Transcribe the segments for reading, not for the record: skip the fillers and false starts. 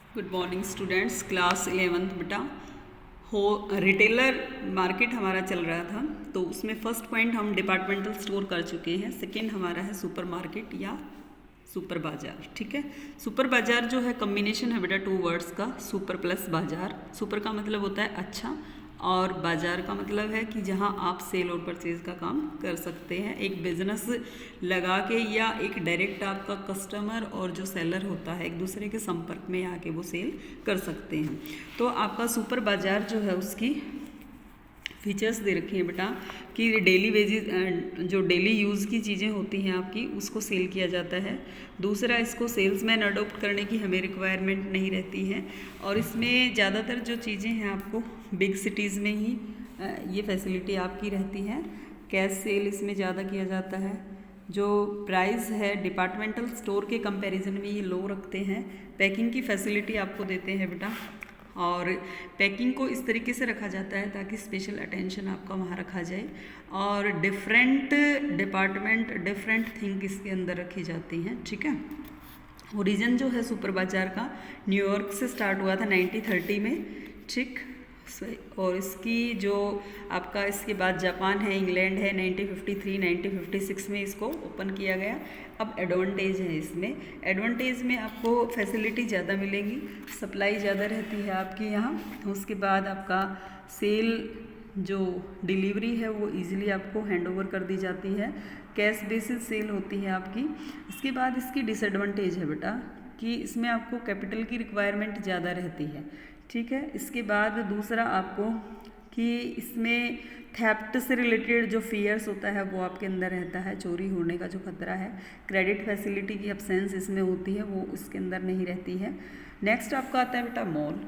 Good morning students, class 11th बेटा। हो retailer market हमारा चल रहा था, तो उसमें फर्स्ट पॉइंट हम डिपार्टमेंटल स्टोर कर चुके हैं। सेकंड हमारा है सुपर मार्केट या सुपर बाजार। ठीक है, सुपर बाजार जो है कम्बिनेशन है बेटा 2 वर्ड्स का, सुपर प्लस बाजार। सुपर का मतलब होता है अच्छा, और बाजार का मतलब है कि जहां आप सेल और परचेज का काम कर सकते हैं, एक बिजनेस लगा के, या एक डायरेक्ट आपका कस्टमर और जो सेलर होता है एक दूसरे के संपर्क में आके वो सेल कर सकते हैं। तो आपका सुपर बाजार जो है उसकी फीचर्स दे रखी हैं बेटा कि डेली वेजेस, जो डेली यूज़ की चीज़ें होती हैं आपकी, उसको सेल किया जाता है। दूसरा, इसको सेल्समैन अडोप्ट करने की हमें रिक्वायरमेंट नहीं रहती है, और इसमें ज़्यादातर जो चीज़ें हैं आपको बिग सिटीज़ में ही ये फैसिलिटी आपकी रहती है। कैश सेल इसमें ज़्यादा किया जाता है। जो प्राइस है डिपार्टमेंटल स्टोर के कंपैरिजन में ये लो रखते हैं। पैकिंग की फैसिलिटी आपको देते हैं बेटा, और पैकिंग को इस तरीके से रखा जाता है ताकि स्पेशल अटेंशन आपका वहाँ रखा जाए, और डिफरेंट डिपार्टमेंट डिफरेंट थिंग इसके अंदर रखी जाती हैं। ठीक है, ओरिजिन जो है सुपर बाजार का न्यूयॉर्क से स्टार्ट हुआ था 1930 में। ठीक, और इसकी जो आपका इसके बाद जापान है, इंग्लैंड है, 1953 1956 में इसको ओपन किया गया। अब एडवांटेज है इसमें, एडवांटेज में आपको फैसिलिटी ज़्यादा मिलेंगी, सप्लाई ज़्यादा रहती है आपकी यहाँ। उसके बाद आपका सेल जो डिलीवरी है वो इजीली आपको हैंडओवर कर दी जाती है, कैश बेसिस सेल होती है आपकी। इसके बाद इसकी डिसएडवांटेज है बेटा कि इसमें आपको कैपिटल की रिक्वायरमेंट ज़्यादा रहती है। ठीक है, इसके बाद दूसरा आपको कि इसमें थेफ्ट से रिलेटेड जो फियर्स होता है वो आपके अंदर रहता है, चोरी होने का जो खतरा है। क्रेडिट फैसिलिटी की एब्सेंस इसमें होती है, वो इसके अंदर नहीं रहती है। नेक्स्ट आपका आता है बेटा मॉल।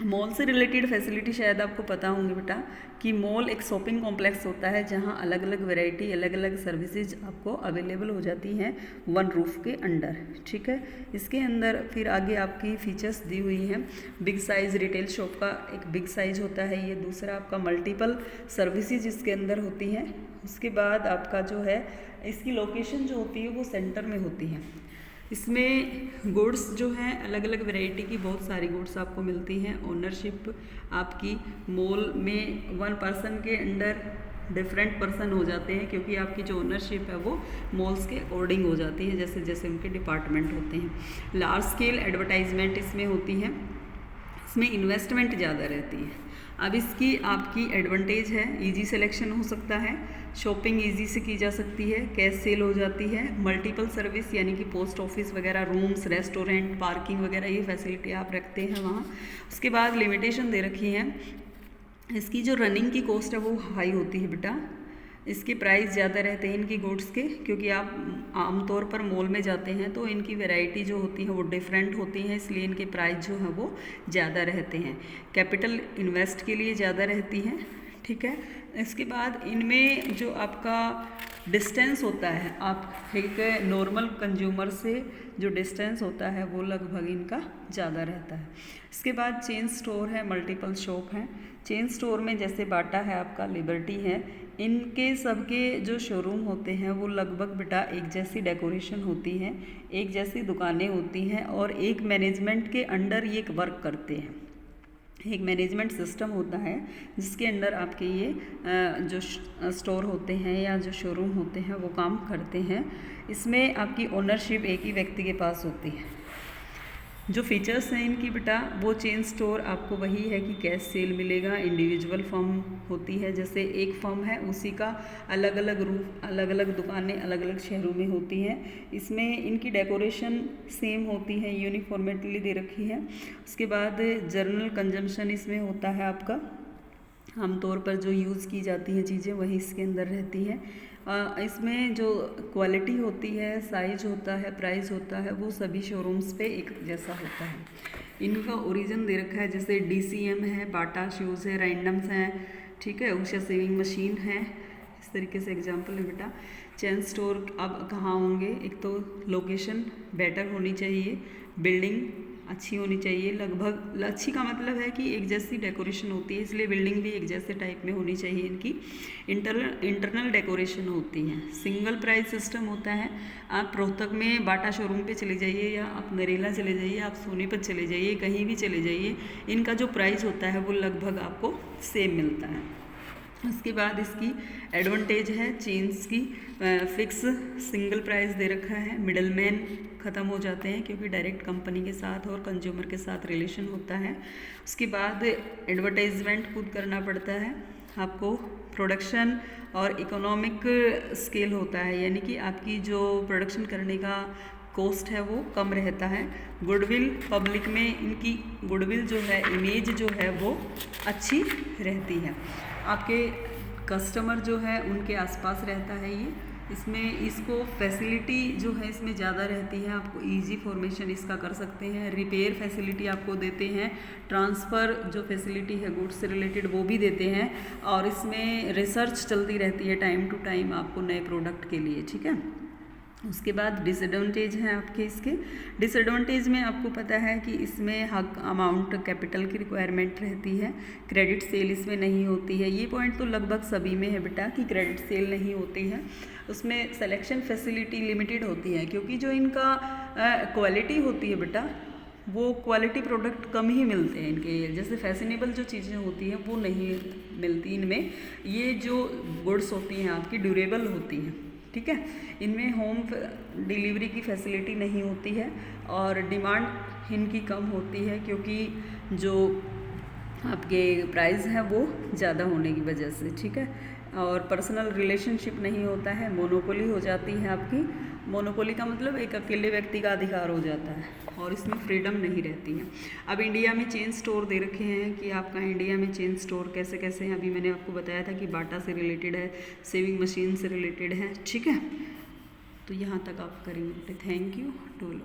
मॉल से रिलेटेड फैसिलिटी शायद आपको पता होंगे बेटा कि मॉल एक शॉपिंग कॉम्प्लेक्स होता है जहां अलग अलग वैरायटी, अलग अलग सर्विसेज आपको अवेलेबल हो जाती हैं वन रूफ के अंडर। ठीक है, इसके अंदर फिर आगे आपकी फीचर्स दी हुई हैं। बिग साइज़ रिटेल शॉप का एक बिग साइज़ होता है ये। दूसरा आपका मल्टीपल सर्विसेज इसके अंदर होती हैं। उसके बाद आपका जो है इसकी लोकेशन जो होती है वो सेंटर में होती है। इसमें गुड्स जो हैं अलग अलग वैरायटी की बहुत सारी गुड्स आपको मिलती हैं। ओनरशिप आपकी मॉल में 1 पर्सन के अंडर डिफरेंट पर्सन हो जाते हैं, क्योंकि आपकी जो ओनरशिप है वो मॉल्स के अकॉर्डिंग हो जाती है, जैसे जैसे उनके डिपार्टमेंट होते हैं। लार्ज स्केल एडवर्टाइजमेंट इसमें होती है, इसमें इन्वेस्टमेंट ज़्यादा रहती है। अब इसकी आपकी एडवांटेज है, इजी सिलेक्शन हो सकता है, शॉपिंग इजी से की जा सकती है, कैश सेल हो जाती है, मल्टीपल सर्विस यानी कि पोस्ट ऑफिस वगैरह, रूम्स, रेस्टोरेंट, पार्किंग वगैरह ये फैसिलिटी आप रखते हैं वहाँ। उसके बाद लिमिटेशन दे रखी है, इसकी जो रनिंग की कॉस्ट है वो हाई होती है बेटा। इसके प्राइस ज़्यादा रहते हैं इनकी गुड्स के, क्योंकि आप आमतौर पर मॉल में जाते हैं तो इनकी वैरायटी जो होती है वो डिफरेंट होती हैं, इसलिए इनके प्राइस जो है वो ज़्यादा रहते हैं। कैपिटल इन्वेस्ट के लिए ज़्यादा रहती हैं। ठीक है, इसके बाद इनमें जो आपका डिस्टेंस होता है, आप एक नॉर्मल कंज्यूमर से जो डिस्टेंस होता है वो लगभग इनका ज़्यादा रहता है। इसके बाद चेन स्टोर है, मल्टीपल शॉप हैं। चेन स्टोर में जैसे बाटा है आपका, लिबर्टी है, इनके सबके जो शोरूम होते हैं वो लगभग बेटा एक जैसी डेकोरेशन होती है, एक जैसी दुकानें होती हैं, और एक मैनेजमेंट के अंडर ये वर्क करते हैं। एक मैनेजमेंट सिस्टम होता है जिसके अंडर आपके ये जो स्टोर होते हैं या जो शोरूम होते हैं वो काम करते हैं। इसमें आपकी ओनरशिप एक ही व्यक्ति के पास होती है। जो फीचर्स हैं इनकी बेटा, वो चेन स्टोर आपको वही है कि कैश सेल मिलेगा, इंडिविजुअल फर्म होती है, जैसे एक फर्म है उसी का अलग अलग रूप, अलग अलग दुकानें अलग अलग शहरों में होती हैं। इसमें इनकी डेकोरेशन सेम होती है, यूनिफॉर्मेटली दे रखी है। उसके बाद जनरल कंजम्पशन इसमें होता है आपका, आमतौर पर जो यूज़ की जाती हैं चीज़ें वही इसके अंदर रहती है। इसमें जो क्वालिटी होती है, साइज होता है, प्राइस होता है, वो सभी शोरूम्स पे एक जैसा होता है। इनका ओरिजिन दे रखा है, जैसे DCM है, बाटा शूज़ है, रैंडम्स हैं, ठीक है, उषा सेविंग मशीन है। इस तरीके से एग्जांपल है बेटा। चेन स्टोर अब कहाँ होंगे, एक तो लोकेशन बेटर होनी चाहिए, बिल्डिंग अच्छी होनी चाहिए, लगभग अच्छी का मतलब है कि एक जैसी डेकोरेशन होती है, इसलिए बिल्डिंग भी एक जैसे टाइप में होनी चाहिए। इनकी इंटरनल डेकोरेशन होती है। सिंगल प्राइस सिस्टम होता है। आप रोहतक में बाटा शोरूम पे चले जाइए, या आप नरेला चले जाइए, आप सोनीपत चले जाइए, कहीं भी चले जाइए, इनका जो प्राइस होता है वो लगभग आपको सेम मिलता है। उसके बाद इसकी एडवांटेज है चेन्स की, फिक्स सिंगल प्राइस दे रखा है, मिडल मैन ख़त्म हो जाते हैं क्योंकि डायरेक्ट कंपनी के साथ और कंज्यूमर के साथ रिलेशन होता है। उसके बाद एडवर्टाइजमेंट खुद करना पड़ता है आपको, प्रोडक्शन और इकोनॉमिक स्केल होता है, यानी कि आपकी जो प्रोडक्शन करने का कॉस्ट है वो कम रहता है। गुडविल, पब्लिक में इनकी गुडविल जो है, इमेज जो है वो अच्छी रहती है, आपके कस्टमर जो है उनके आसपास रहता है ये। इसमें इसको फैसिलिटी जो है इसमें ज़्यादा रहती है, आपको इजी फॉर्मेशन इसका कर सकते हैं, रिपेयर फैसिलिटी आपको देते हैं, ट्रांसफ़र जो फैसिलिटी है गुड्स से रिलेटेड वो भी देते हैं, और इसमें रिसर्च चलती रहती है टाइम टू टाइम आपको नए प्रोडक्ट के लिए, ठीक है। उसके बाद डिसएडवांटेज हैं आपके इसके। डिसएडवांटेज में आपको पता है कि इसमें हक अमाउंट कैपिटल की रिक्वायरमेंट रहती है, क्रेडिट सेल इसमें नहीं होती है। ये पॉइंट तो लगभग सभी में है बेटा कि क्रेडिट सेल नहीं होती है। उसमें सिलेक्शन फैसिलिटी लिमिटेड होती है, क्योंकि जो इनका क्वालिटी होती है बेटा, वो क्वालिटी प्रोडक्ट कम ही मिलते हैं इनके, जैसे फैशनेबल जो चीज़ें होती हैं वो नहीं मिलती इनमें। ये जो गुड्स होती हैं आपकी ड्यूरेबल होती हैं, ठीक है। इनमें होम डिलीवरी की फैसिलिटी नहीं होती है, और डिमांड इनकी कम होती है क्योंकि जो आपके प्राइस हैं वो ज़्यादा होने की वजह से, ठीक है। और पर्सनल रिलेशनशिप नहीं होता है, मोनोपोली हो जाती है आपकी। मोनोपोली का मतलब एक अकेले व्यक्ति का अधिकार हो जाता है, और इसमें फ्रीडम नहीं रहती है। अब इंडिया में चेन स्टोर दे रखे हैं कि आपका इंडिया में चेन स्टोर कैसे कैसे हैं। अभी मैंने आपको बताया था कि बाटा से रिलेटेड है, सेविंग मशीन से रिलेटेड है, ठीक है। तो यहाँ तक आप करेंगे। Thank you to all.